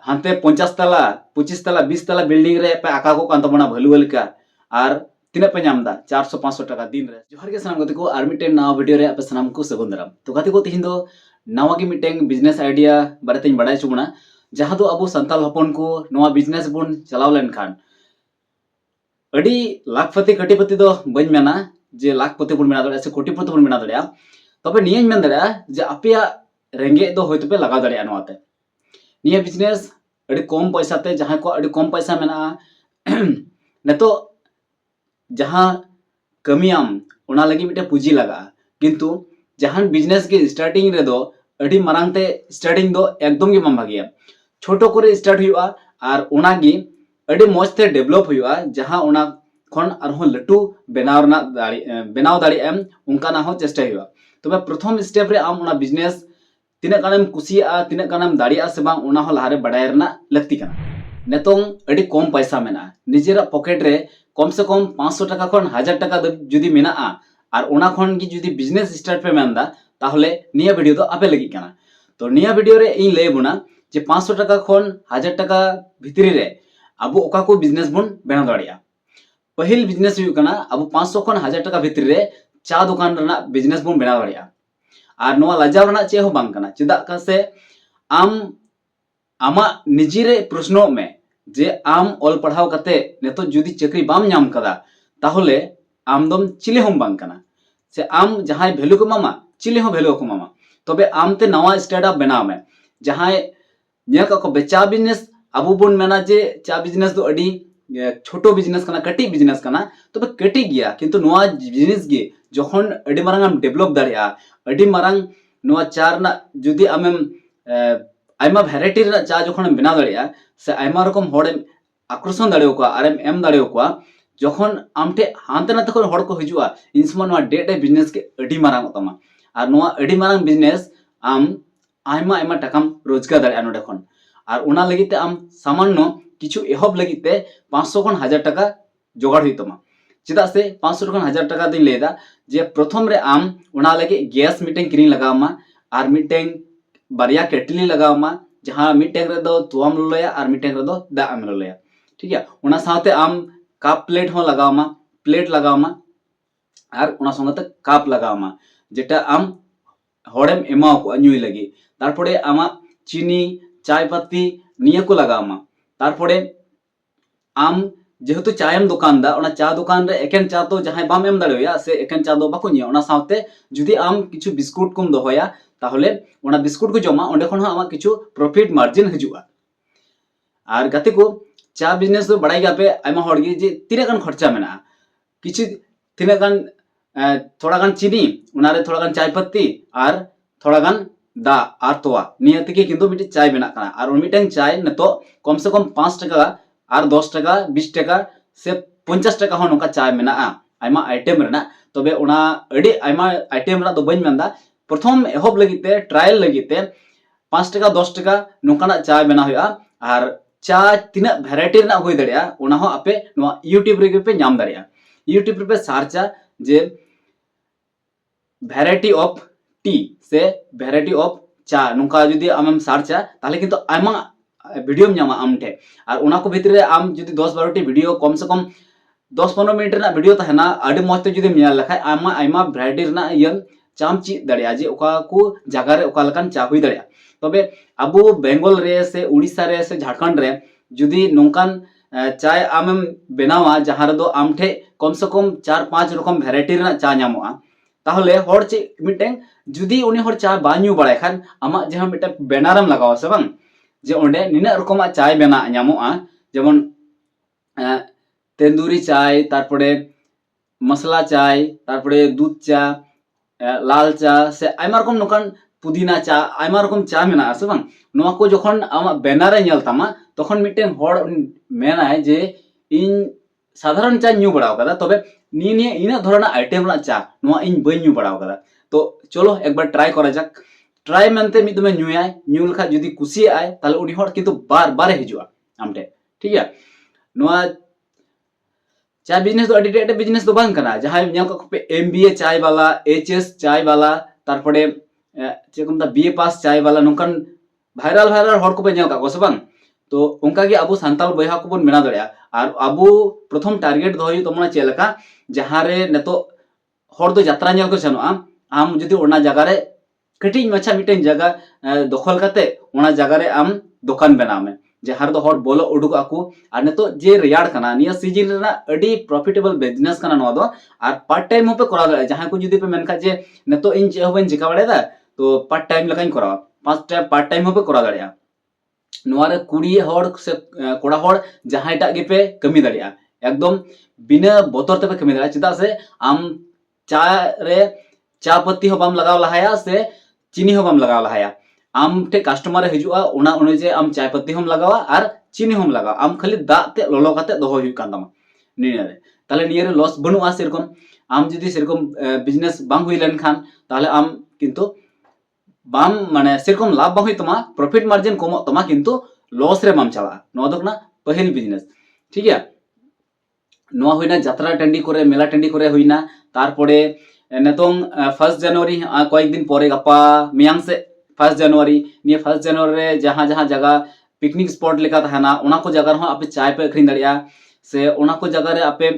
हानते 50 तला 25 तला 20 तला बिल्डिंग रे पे आका को कान तबना भलुआ लेका और तीना पे नाम दा 400-500 टाका दिन रे। जोहार के सानाम गति को आर मिटेन नवा वीडियो रे पे सानाम को सगुन दाराम। तो गति को तिहिन दो नवा के मिटेन बिजनेस आइडिया बारे तेन बडाय चुबना जहां दो अबो संताल हपन को नवा बिजनेस बुन चलाव लेन खान अडी लाखपति कटिपति दो बन मेना जे लाखपति बुन मेना दड़े से कोटिपति बुन मेना दड़े तबे नियन मेन दड़े जे अपेया रेंगे दो होयतो पे लगा दड़े नवाते निया बिजनेस अड़ी कम पैसा ते जहां को अड़ी कम पैसा मेना नेतो जहां कमियाम ओना लगी मिटे पूंजी लगा किंतु जहां बिजनेस के स्टार्टिंग रे दो अड़ी मारांग ते स्टार्टिंग दो एकदम गे बम भागिया छोटो करे स्टार्ट हुआ और ओना गी अड़ी मौज ते डेवलप हुआ जहां ओना खन आरहों लटू बनाव दाड़ी एम उनका ना हो चेष्टा हुआ तबे प्रथम स्टेप रे आम ओना बिजनेस तीना गानेम कुसिया तीना गानेम दाड़िया से बांग ओना हो लाहारे बडाय रना लगती कना नेतों अड़ी कम पैसा मेना निजेरा पॉकेट रे कम से कम 500 टाका खन 1000 टाका जुदी मेना और ओना खन गी जुदी बिजनेस स्टार्ट पे मेनदा ताहले निया वीडियो दो आपे लगी कना। तो निया वीडियो रे इन ले बुना जे 500 टाका खन 1000 टाका भितरी रे अब ओका को बिजनेस बुन बना दाड़िया। पहिल बिजनेस हुई कना अब 500 खन 1000 टाका भितरी रे चा दुकान रना बिजनेस बुन बना दाड़िया और नवा लाजाव रना चे हो बांग कना चेदा का से आम आमा निजीरे प्रश्नों में जे आम ऑल पढ़ाव कते नेतो जुदी चक्री बाम नाम कदा ताहले आम दम चिले हम बांग कना से आम जहां वैल्यू को मामा चिले हो वैल्यू को मामा तबे आम ते नवा स्टार्टअप बनाव में जहां न्या को बेचा बिजनेस अबु बुन मेना जे चा बिजनेस दो अडी छोटो बिजनेस कना कटी बिजनेस कना तबे कटी गया किंतु नवा बिजनेस गे जखन अडी मारंग आम डेवलप दाड़िया अडी मारंग नवा चार ना जुदी आमेम आयमा वैरायटी रे चा जखन बना दाड़िया से आयमा रकम होड़ आकर्षण दाड़े को आरम एम दाड़े को जखन आमटे हानते नाते खन होड़ को हिजुआ इन समय नवा डे बिजनेस के अडी मारंग तमा और नवा अडी मारंग बिजनेस आम आयमा आयमा टाकाम रोजगार दाड़े नोडे खन और ओना लगिते आम सामान्य किछु एहब लगिते 500 खन 1000 टाका जोगाड़ हुई तमा चेदा से 500 खन 1000 टाका दिन लेदा जे प्रथम रे आम ओना लगे गैस मीटिंग किरिंग लगावमा और मीटिंग बारिया केटली लगावमा जहां मीटिंग रे दो तुआम ललया और मीटिंग रे दो दा आम ललया ठीक है ओना साथे आम कप प्लेट हो लगावमा प्लेट लगावमा और ओना संगते कप लगावमा जेटा आम होड़ेम एमाव को न्यूई लगी तारपरे आमा चीनी चाय पत्ती निया को लगावमा तारपरे आम जेहेतु चायम दुकान दा ओना चा दुकान रे एकेन चा तो जहां बाम एम दाड़ेया से एकेन चा दो बाको निया ओना साथे जुदी आम किछु बिस्कुट कुम दोहया ताहले ओना बिस्कुट को जमा ओंडे खन आमा किछु प्रॉफिट मार्जिन हजुआ और गते को चा बिजनेस तो बड़ाई गापे आयमा होड़गी जे तीना गान खर्चा मेना किछु तीना गान थोड़ा गान चीनी ओना रे थोड़ा गान चाय पत्ती और थोड़ा गान दा और तोवा निया तके किंतु मिटे चाय बना कना और मिटेन चाय नतो कम से कम 5 टाका और 10 टाका 20 टाका से 50 टाका हो नोका चाय मेना आयमा आइटम रेना तबे ओना अडी आयमा आइटम रा दो बन मेंदा प्रथम एहब लगिते ट्रायल लगिते 5 टाका 10 टाका नोकाना चाय बना हुआ और चा तीना वैरायटी रेना होई दाड़िया ओना हो आपे नोआ यूट्यूब रे पे नाम दाड़िया यूट्यूब रे पे सर्चा जे वैरायटी ऑफ टी से वैरायटी ऑफ चा नोका जुदी आमम सर्चा ताले किंतु आयमा वीडियो नामा आमठे और ओना को भीतर रे आम जुदी 10-12 टी वीडियो कम से कम 10-15 मिनट ना वीडियो तहना अडी मौजते जुदी मियाल लखाय आमा आयमा वैरायटी रेना यन चाम ची दाड़िया जे ओका को जगह रे ओका लकान चा हुई दाड़िया तबे अबो बेंगल रे से उड़ीसा रे से झारखंड रे जुदी नोंकान चाय आमम बनावा जहां रे दो आमठे कम से कम 4-5 रकम वैरायटी रेना चा नामोआ ताहले होड़ चे मिटें जुदी उनी होड़ चा बान्यू बड़ाय खान आमा जहां मिटे बैनरम लगावा से बांग जे ओंडे निना रकमा चाय बना नामोआ जेमन तेंदुरी चाय तारपरे मसला चाय तारपरे दूध चा लाल चा से आयमा रकम नोकान पुदीना चा आयमा रकम चा मेना से बांग नोआ को जखन आमा बैनर नेल तामा तखन मिटेन होड़ मेनाय जे इन साधारण चा न्यू बड़ाव कदा तबे नी इन धरना आइटम रा चा नोआ इन बई न्यू बड़ाव कदा तो चलो एक बार ट्राई करा जाक ट्राई मेनते मिद में न्यूयाय न्यू लखा जुदी कुसी आय ताले उनी होड़ किंतु बार बार हिजुआ आमटे ठीक है नोआ चा बिजनेस तो अडी बिजनेस तो बांग कना जहां न्याल को पे एमबीए चाय वाला एचएस चाय वाला तारपरे चेकम दा बीए पास चाय वाला नोकन भाइरल होड़ को पे न्याल का को से बांग तो उनका गे अबो सांताल बयहा को बन बना दड़िया और अबो प्रथम टारगेट दो तमना चेलका जहां रे नेतो हर दो यात्रा नेल को चनोआ आम जुदी ओना जगह रे कटिंग मच्छा मिटेन जगह दखल करते ओना जगह रे आम दुकान बनाव में जहां दो हर बोलो उडुक आको और नेतो जे रियाड़ कना निया सीजन रेना अडी प्रॉफिटेबल बिजनेस कना नो दो और पार्ट टाइम पे करा दड़िया जहां को जुदी पे मेनखा जे नेतो इन जे होबन चिका बड़ेदा तो पार्ट टाइम लकाइन करा पार्ट टाइम पे करा दड़िया नोआरे कुड़ी हर से कोड़ा हर जहांटा गे पे कमी दड़िया एकदम बिना बोतर ते पे कमी दड़िया चिदा से आम चा रे चा पत्ती हो बाम लगाव लहाया से चीनी हो बाम लगाव लहाया आम टे कस्टमर हिजुआ ओना अनुजे आम चाय पत्ती हम लगावा और चीनी हम लगावा आम खाली दा ते लोलो काते दोहो हुई कान तमा निया रे ताले निया रे लॉस बनुआ सेरकम आम जुदी सेरकम बिजनेस बांग हुई लेन खान ताले आम किंतु बाम माने सेरकम लाभ बांग हुई तमा प्रॉफिट मार्जिन कम तमा किंतु लॉस रे बाम चला नो दो ना पहल बिजनेस ठीक है नोआ हुईना यात्रा टंडी करे मेला टंडी करे हुईना तारपरे नेतोंग 1 जनवरी कয়েক दिन परे गपा मियांग से 1 जनवरी निया 1 जनवरी रे जहां जहां जगह पिकनिक स्पॉट लेका थाना ओना को जगह हो आपे चाय पे अखरिन दड़िया से ओना को जगह रे आपे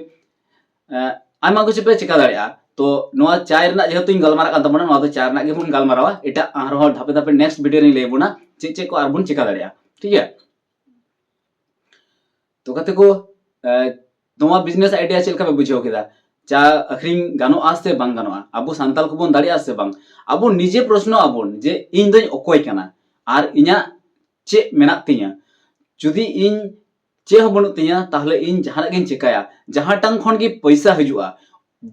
आमा कुछ पे चिका दड़िया तो नोआ चाय रना जेहेतु इन गलमारा कान तबना नोआ तो चाय रना गे बुन गलमारावा एटा आरो धापे धापे नेक्स्ट वीडियो रे लेबुना चे को आर बुन चिका दड़िया ठीक है तो कते को नोआ बिजनेस आइडिया चेलका पे बुझाव केदा चा अखरिंग गानो आसे बांग गानो अबो सांताल को बन दाड़ी आसे बांग अबो निजे प्रश्न आबोन जे इन दई ओकोय काना आर इना चे मेना तिया जुदी इन चे हो बनु तिया ताहले इन जहां गिन चिकाया जहां टांग खन गे पैसा हजुआ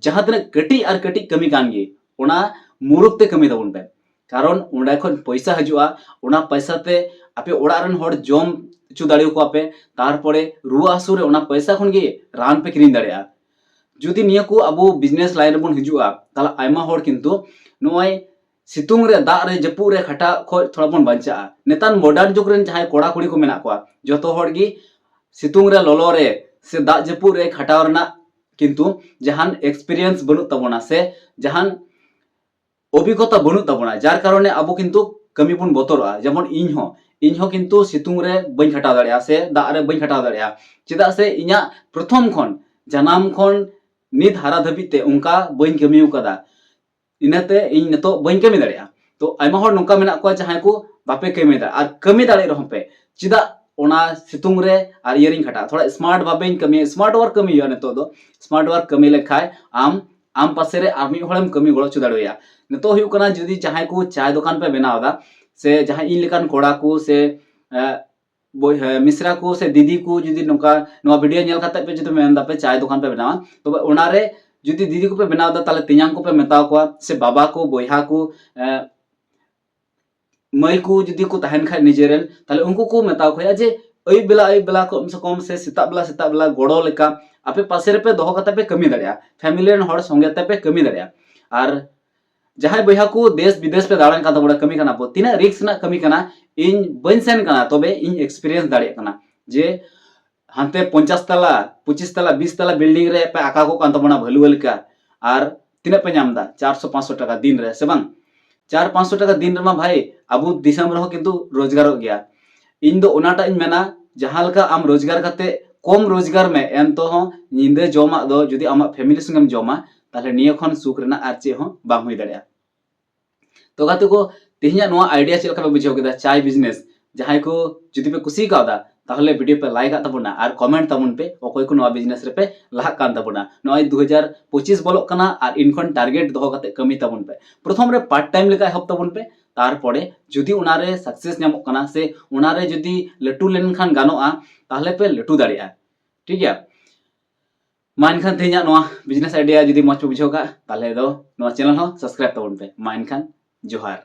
जहां तने कटी आर कटी कमी कान गे ओना मुरुक ते कमी दबुन पे कारण ओंडा खन पैसा हजुआ ओना पैसा ते आपे ओड़ा रन हर जम चु दाड़ी को आपे तारपरे रुआ हासु रे ओना पैसा खन गे रान पे किरिन दाड़िया जुदी निया को अबो बिजनेस लाइन बन हजुआ ताला आयमा हर किंतु नोय सितुंग रे दा रे जपु रे खटा खो थोड़ा बन बंचा नेतान मॉडर्न जुग रेन जहां कोड़ा कुड़ी को मेना को जतो हर गी सितुंग रे लोलो रे से दा जपु रे खटा रना किंतु जहां एक्सपीरियंस बनु तबोना से जहां अभिज्ञता बनु तबोना जार कारणे अबो किंतु कमी बन बोतरआ जेमन इन हो किंतु सितुंग रे बन खटा दाड़िया से दा रे बन खटा दाड़िया चिदा से इना प्रथम खन जनाम खन नित हारा धबिते उनका बन कमी उकदा इनाते इन नतो बन कमी दाड़िया तो आयमा हर नोंका मेना को जहां को बापे कमी दा आर कमी दाड़े रहम पे चिदा ओना सितुंग रे आर इयरिंग खटा थोड़ा स्मार्ट भाबे कमी स्मार्ट वर्क कमी हो नतो दो स्मार्ट वर्क कमी लेखाय आम पासे रे आमी होड़म कमी गळो च दाड़िया नतो हुयु कना जदी जहां को चाय दुकान पे बनावदा से जहां इन लेकान कोड़ा को से मिश्रा को से दीदी को जुदी नोका नोआ वीडियो नेल खाते पे जदि मेन दापे चाय दुकान पे बनावा तो ओना रे जुदी दीदी को पे बनाव दा ताले तियांग को पे मेताव को से बाबा को बोयहा को मई को जुदी को तहन खाय निजेरेन ताले उनको को मेताव खोया जे अई बेला कम से सीता बेला गोड़ो लेका आपे पासे रे पे दोहो कते पे कमी दाड़िया फैमिली रेन हर संगे ते पे कमी दाड़िया आर जहां बयहा को देश विदेश पे दाड़ान का तबड़ा कमी कना पो तिना रिस्क ना कमी कना इन बन सेन कना तबे इन एक्सपीरियंस दाड़िया कना जे हांते 50 तला 25 तला 20 तला बिल्डिंग रे पे आका को कान तबना भलुवल का आर तिना पे नामदा 400 500 टका दिन रे से बांग 400 टका दिन रमा भाई अबु दिसम रहो किंतु रोजगार हो गया इन दो ओनाटा इन मेना जहां लका आम रोजगार करते कम रोजगार में एन तो हो निंदे जमा दो जदी आमा फैमिली संगम जमा ताले निया खन सुख रेना आर चे हो बांग हुई दाड़िया तो गाते को तिहिया नोआ आइडिया चेल का बुझाव केदा चाय बिजनेस जहां को जदी पे कुसी कादा ताहले वीडियो पे लाइक तबना और कमेंट तबन पे अकोय को नोआ बिजनेस रे पे लाह कान तबना नोय 2025 बोलो कना और इनखन टारगेट दोहो कते कमी तबन पे प्रथम रे पार्ट टाइम लेका हब तबन पे तारपरे जदी उनारे सक्सेस नामो कना से उनारे जदी लटू लेन खान गानोआ ताहले पे लटू दाड़िया ठीक है मा इनखान तेहिया नोआ बिजनेस आइडिया जदी मच पे बुझाव का ताहले दो नोआ चैनल हो सब्सक्राइब तबन पे मा इनखान जोहार।